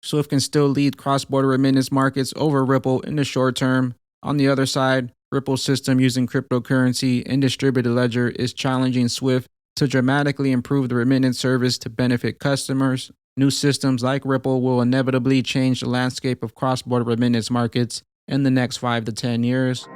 Swift can still lead cross-border remittance markets over Ripple in the short term. On the other side, Ripple's system using cryptocurrency and distributed ledger is challenging Swift to dramatically improve the remittance service to benefit customers. New systems like Ripple will inevitably change the landscape of cross-border remittance markets in the next 5 to 10 years.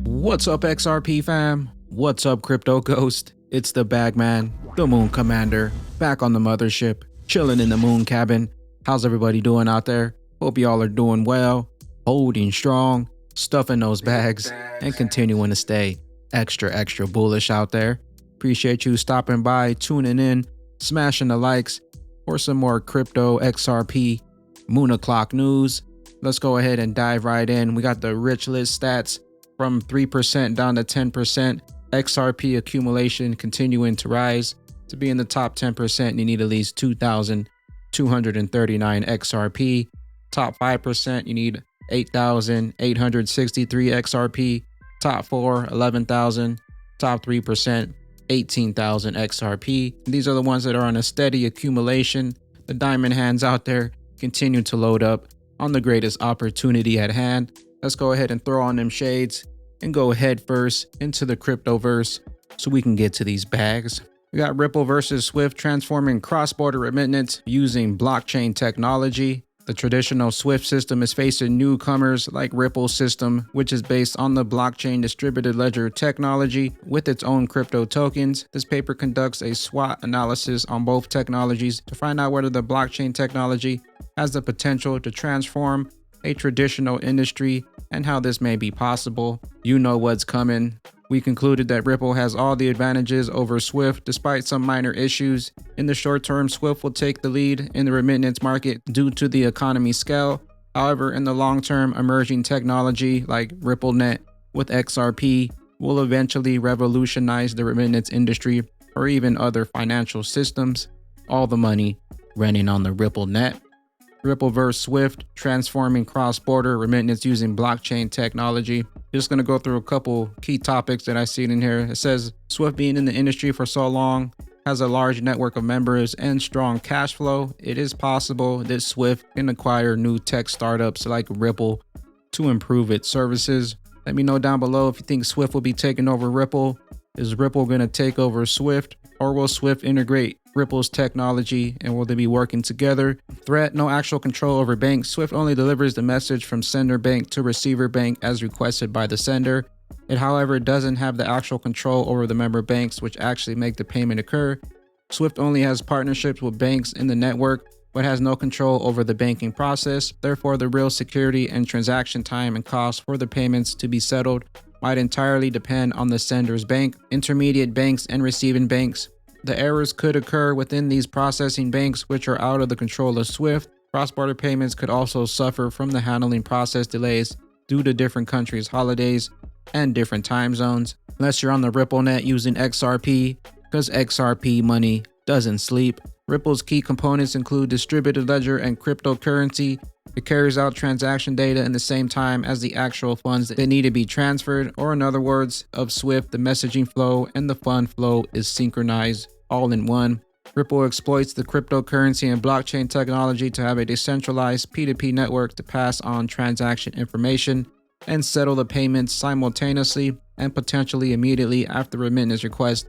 What's up, XRP fam? What's up, Crypto Ghost? It's the Bagman, the Moon Commander, back on the mothership, chilling in the moon cabin. How's everybody doing out there? Hope y'all are doing well, holding strong, stuffing those bags, and continuing to stay extra bullish out there. Appreciate you stopping by, tuning in, smashing the likes for some more crypto XRP Moon O'Clock news. Let's go ahead and dive right in. We got the Richlist stats from 3% down to 10%. XRP accumulation continuing to rise. To be in the top 10%, you need at least 2,239 XRP. Top 5%, you need 8,863 XRP. Top 4, 11,000. Top 3%, 18,000 XRP. These are the ones that are on a steady accumulation. The diamond hands out there continue to load up on the greatest opportunity at hand. Let's go ahead and throw on them shades and go head first into the cryptoverse so we can get to these bags. We got Ripple versus Swift transforming cross-border remittance using blockchain technology. The traditional Swift system is facing newcomers like Ripple's system, which is based on the blockchain distributed ledger technology with its own crypto tokens. This paper conducts a SWOT analysis on both technologies to find out whether the blockchain technology has the potential to transform a traditional industry and how this may be possible. You know what's coming. We concluded that Ripple has all the advantages over Swift despite some minor issues. In the short term, Swift will take the lead in the remittance market due to the economy scale. However, in the long term, emerging technology like RippleNet with XRP will eventually revolutionize the remittance industry or even other financial systems. All the money running on the RippleNet. Ripple vs. Swift, transforming cross-border remittance using blockchain technology. Just going to go through a couple key topics that I see in here. It says Swift being in the industry for so long has a large network of members and strong cash flow. It is possible that Swift can acquire new tech startups like Ripple to improve its services. Let me know down below if you think Swift will be taking over Ripple. Is Ripple going to take over Swift, or will Swift integrate Ripple's technology and will they be working together? Threat: no actual control over banks. Swift only delivers the message from sender bank to receiver bank as requested by the sender. It, however, doesn't have the actual control over the member banks which actually make the payment occur. Swift only has partnerships with banks in the network but has no control over the banking process. Therefore, the real security and transaction time and cost for the payments to be settled might entirely depend on the sender's bank, intermediate banks, and receiving banks. The errors could occur within these processing banks, which are out of the control of Swift. Cross-border payments could also suffer from the handling process delays due to different countries' holidays and different time zones. Unless you're on the RippleNet using XRP, because XRP money doesn't sleep. Ripple's key components include distributed ledger and cryptocurrency. It carries out transaction data in the same time as the actual funds that need to be transferred, or in other words, of Swift, the messaging flow and the fund flow is synchronized all in one. Ripple exploits the cryptocurrency and blockchain technology to have a decentralized P2P network to pass on transaction information and settle the payments simultaneously and potentially immediately after remittance request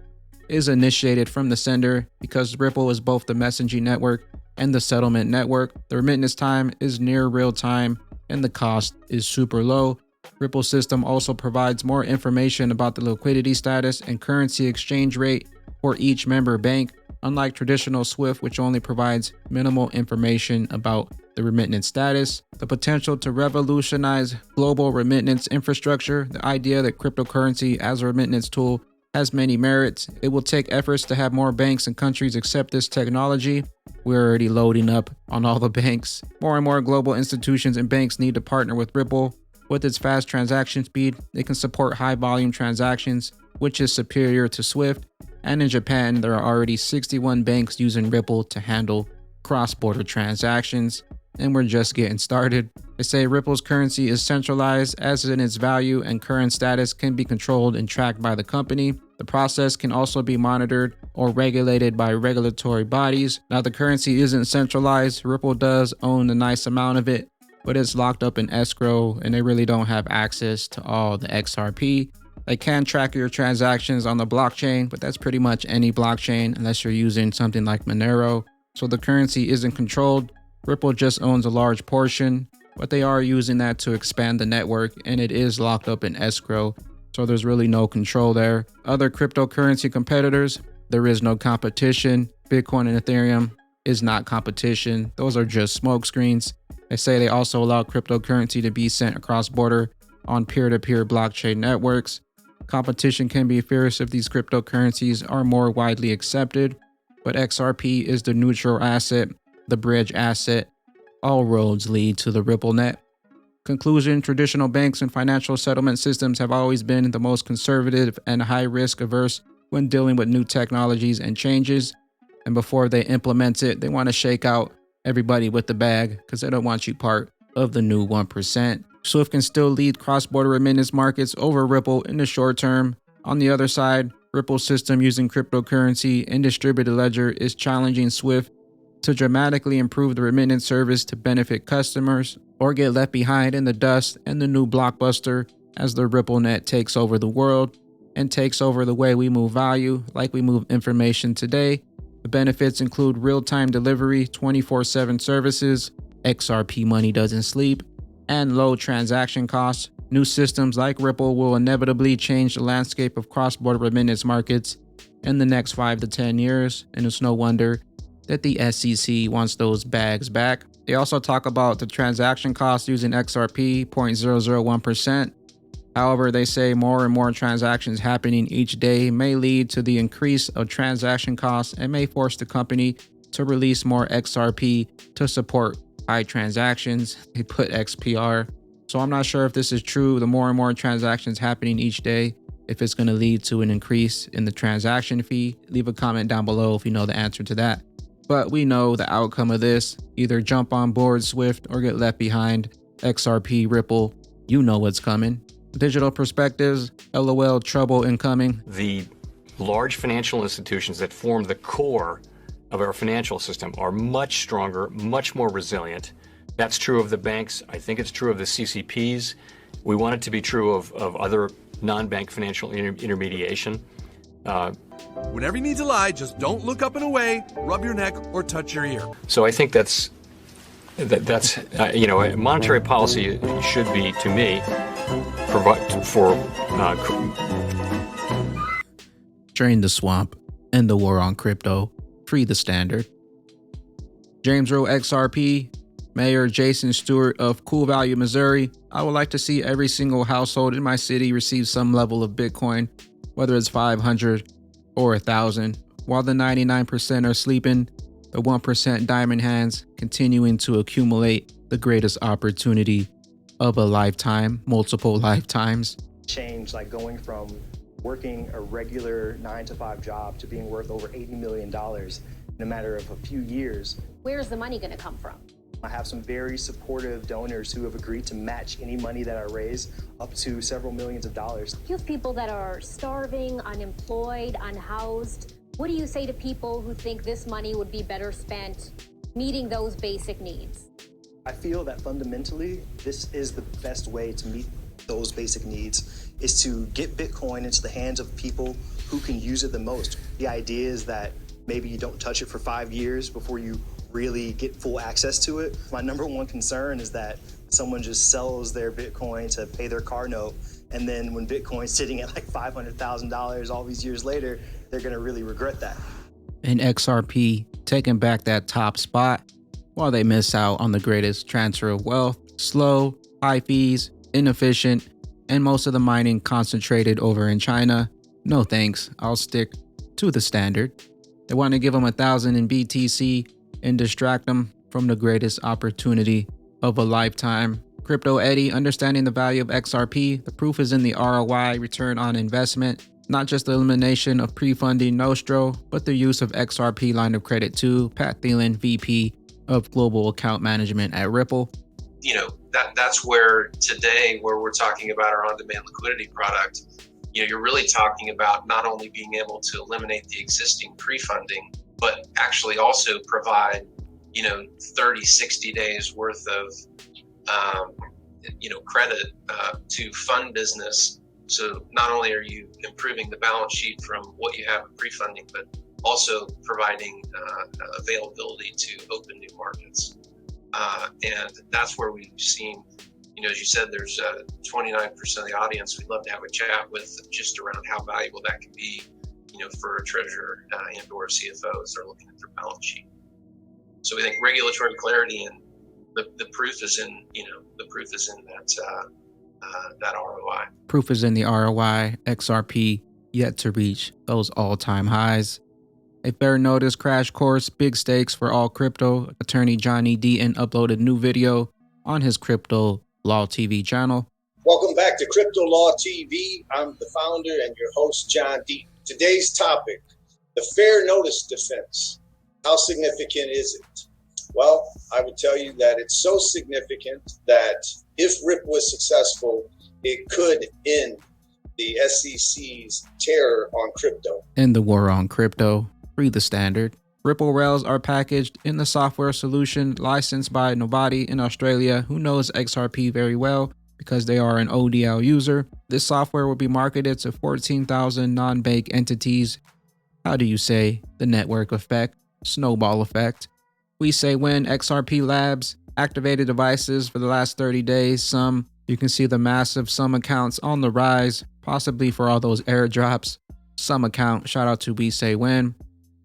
is initiated from the sender. Because Ripple is both the messaging network and the settlement network, the remittance time is near real time and the cost is super low. Ripple system also provides more information about the liquidity status and currency exchange rate for each member bank, unlike traditional Swift, which only provides minimal information about the remittance status. The potential to revolutionize global remittance infrastructure. The idea that cryptocurrency as a remittance tool has many merits. It will take efforts to have more banks and countries accept this technology. We're already loading up on all the banks. More and more global institutions and banks need to partner with Ripple. With its fast transaction speed, it can support high volume transactions, which is superior to Swift. And in Japan, there are already 61 banks using Ripple to handle cross-border transactions. and we're just getting started. They say Ripple's currency is centralized, as in its value and current status can be controlled and tracked by the company. The process can also be monitored or regulated by regulatory bodies. Now, the currency isn't centralized. Ripple does own a nice amount of it, but it's locked up in escrow and they really don't have access to all the XRP. They can track your transactions on the blockchain, but that's pretty much any blockchain unless you're using something like Monero. So the currency isn't controlled. Ripple just owns a large portion, but they are using that to expand the network, and it is locked up in escrow. So there's really no control there. Other cryptocurrency competitors, there is no competition. Bitcoin and Ethereum is not competition. Those are just smoke screens. They say they also allow cryptocurrency to be sent across border on peer-to-peer blockchain networks. Competition can be fierce if these cryptocurrencies are more widely accepted, but XRP is the neutral asset, the bridge asset. All roads lead to the RippleNet. Conclusion: traditional banks and financial settlement systems have always been the most conservative and high risk averse when dealing with new technologies and changes. And before they implement it, they want to shake out everybody with the bag because they don't want you part of the new 1%. Swift can still lead cross-border remittance markets over Ripple in the short term. On the other side, Ripple's system using cryptocurrency and distributed ledger is challenging Swift to dramatically improve the remittance service to benefit customers or get left behind in the dust and the new blockbuster as the RippleNet takes over the world and takes over the way we move value, like we move information today. The benefits include real-time delivery, 24/7 services, XRP money doesn't sleep, and low transaction costs. New systems like Ripple will inevitably change the landscape of cross-border remittance markets in the next 5 to 10 years, and it's no wonder that the SEC wants those bags back. They also talk about the transaction costs using XRP, 0.001%. However, they say more and more transactions happening each day may lead to the increase of transaction costs and may force the company to release more XRP to support high transactions. They put XPR. So I'm not sure if this is true. The more and more transactions happening each day, if it's going to lead to an increase in the transaction fee. Leave a comment down below if you know the answer to that. But we know the outcome of this. Either jump on board Swift or get left behind. XRP, Ripple, you know what's coming. Digital perspectives, LOL, trouble incoming. The large financial institutions that form the core of our financial system are much stronger, much more resilient. That's true of the banks. I think it's true of the CCPs. We want it to be true of other non-bank financial intermediation. Whenever you need to lie, just don't look up and away, rub your neck, or touch your ear. So I think that's monetary policy should be, to me, drain the swamp, end the war on crypto, free the standard. James Rowe XRP, Mayor Jason Stewart of Cool Valley, Missouri. I would like to see every single household in my city receive some level of Bitcoin, whether it's 500 or 1,000. While the 99% are sleeping, the 1% diamond hands continuing to accumulate the greatest opportunity of a lifetime, multiple lifetimes. Change, like going from working a regular 9-to-5 job to being worth over $80 million in a matter of a few years. Where's the money going to come from? I have some very supportive donors who have agreed to match any money that I raise up to several millions of dollars. You have people that are starving, unemployed, unhoused. What do you say to people who think this money would be better spent meeting those basic needs? I feel that fundamentally, this is the best way to meet those basic needs, is to get Bitcoin into the hands of people who can use it the most. The idea is that maybe you don't touch it for 5 years before you really get full access to it. My number one concern is that someone just sells their Bitcoin to pay their car note, and then when Bitcoin's sitting at like $500,000 all these years later, they're gonna really regret that. And XRP taking back that top spot while they miss out on the greatest transfer of wealth. Slow, high fees, inefficient, and most of the mining concentrated over in China. No thanks, I'll stick to the standard. They want to give them 1,000 in BTC and distract them from the greatest opportunity of a lifetime. Crypto Eddie, understanding the value of XRP, the proof is in the ROI, return on investment, not just the elimination of pre-funding Nostro, but the use of XRP line of credit too. Pat Thielen, VP, of global account management at Ripple. You know, that's where today, where we're talking about our on-demand liquidity product, you know, you're really talking about not only being able to eliminate the existing pre-funding, but actually also provide, you know, 30, 60 days worth of, you know, credit to fund business. So not only are you improving the balance sheet from what you have in pre-funding, but also providing availability to open new markets. And that's where we've seen, you know, as you said, there's 29% of the audience we'd love to have a chat with just around how valuable that can be, you know, for a treasurer and or a CFO as they're looking at their balance sheet. So we think regulatory clarity and the proof is in, you know, the proof is in that ROI. Proof is in the ROI. XRP yet to reach those all-time highs. A fair notice crash course, big stakes for all crypto. Attorney Johnny Deaton uploaded new video on his Crypto Law TV channel. Welcome back to Crypto Law TV. I'm the founder and your host, John Deaton. Today's topic, the fair notice defense. How significant is it? Well, I would tell you that it's so significant that if RIP was successful, it could end the SEC's terror on crypto. End the war on crypto. Free the standard. Ripple Rails are packaged in the software solution licensed by nobody in Australia who knows XRP very well because they are an ODL user. This software will be marketed to 14,000 non-bank entities. How do you say? The network effect, snowball effect. We say when XRP Labs activated devices for the last 30 days, some you can see the massive some accounts on the rise, possibly for all those airdrops. Some account, shout out to We Say When.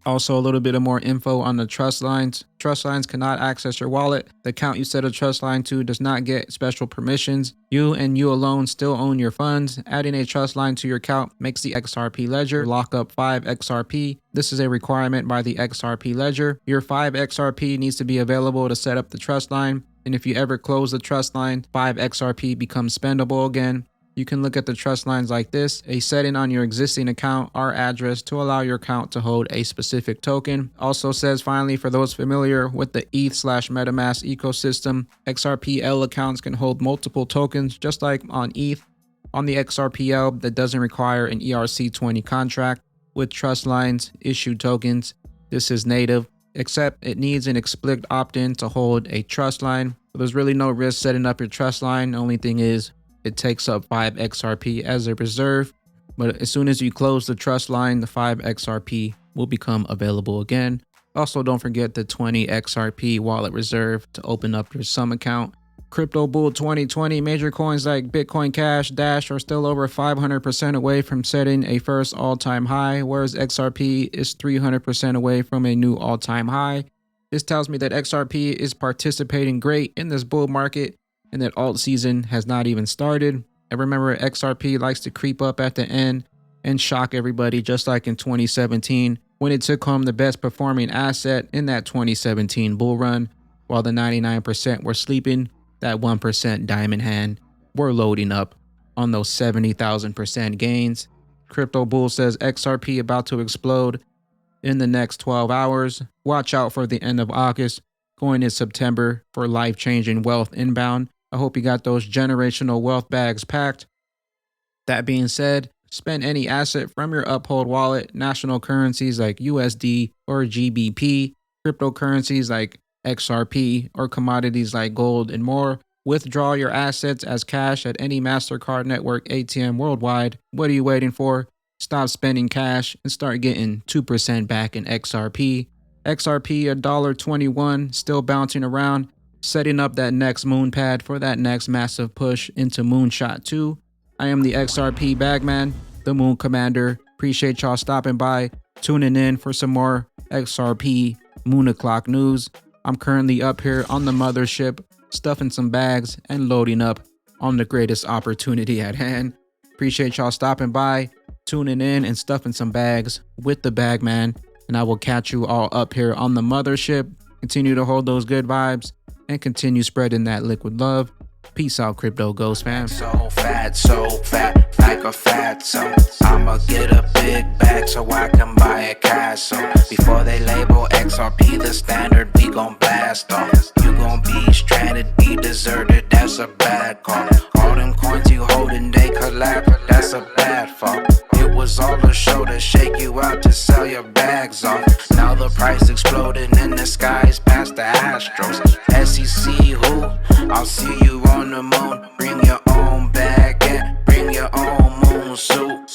Also, a little bit of more info on the trust lines. Trust lines cannot access your wallet. The account you set a trust line to does not get special permissions. You and you alone still own your funds. Adding a trust line to your account makes the XRP ledger lock up 5 XRP. This is a requirement by the XRP ledger. Your 5 XRP needs to be available to set up the trust line. And if you ever close the trust line, 5 XRP becomes spendable again. You can look at the trust lines like this: a setting on your existing account, our address to allow your account to hold a specific token. Also says, finally, for those familiar with the ETH/MetaMask ecosystem, XRPL accounts can hold multiple tokens just like on ETH. On the XRPL, that doesn't require an ERC20 contract. With trust lines, issued tokens, this is native, except it needs an explicit opt-in to hold a trust line. So there's really no risk setting up your trust line. The only thing is, it takes up 5 XRP as a reserve, but as soon as you close the trust line, the 5 XRP will become available again. Also, don't forget the 20 XRP wallet reserve to open up your sum account. Crypto Bull 2020, major coins like Bitcoin Cash, Dash are still over 500% away from setting a first all-time high, whereas XRP is 300% away from a new all-time high. This tells me that XRP is participating great in this bull market, and that alt season has not even started. And remember, XRP likes to creep up at the end and shock everybody, just like in 2017 when it took home the best performing asset in that 2017 bull run. While the 99% were sleeping, that 1% diamond hand were loading up on those 70,000% gains. Crypto Bull says XRP about to explode in the next 12 hours. Watch out for the end of August, going in September for life-changing wealth inbound. I hope you got those generational wealth bags packed. That being said, spend any asset from your Uphold wallet, national currencies like USD or GBP, cryptocurrencies like XRP, or commodities like gold and more. Withdraw your assets as cash at any MasterCard network ATM worldwide. What are you waiting for? Stop spending cash and start getting 2% back in XRP. XRP $1.21, still bouncing around, setting up that next moon pad for that next massive push into Moonshot II. I am the XRP Bagman, the Moon Commander. Appreciate y'all stopping by, tuning in for some more XRP Moon O'Clock news. I'm currently up here on the mothership, stuffing some bags and loading up on the greatest opportunity at hand. Appreciate y'all stopping by, tuning in and stuffing some bags with the Bagman. And I will catch you all up here on the mothership. Continue to hold those good vibes and continue spreading that liquid love. Peace out, Crypto Ghost fam. So fat, like a fatso. I'ma get a big bag so I can buy a castle. Before they label XRP the standard, we gon' blast off. You gon' be stranded, be deserted, that's a bad call. All them coins you holding, they collapse, that's a bad fall. It was all a show to shake you out to sell your bags off. Now the price exploding in the skies past the Astros. SEC who? I'll see you on the moon. Bring your own bag and bring your own moon suit.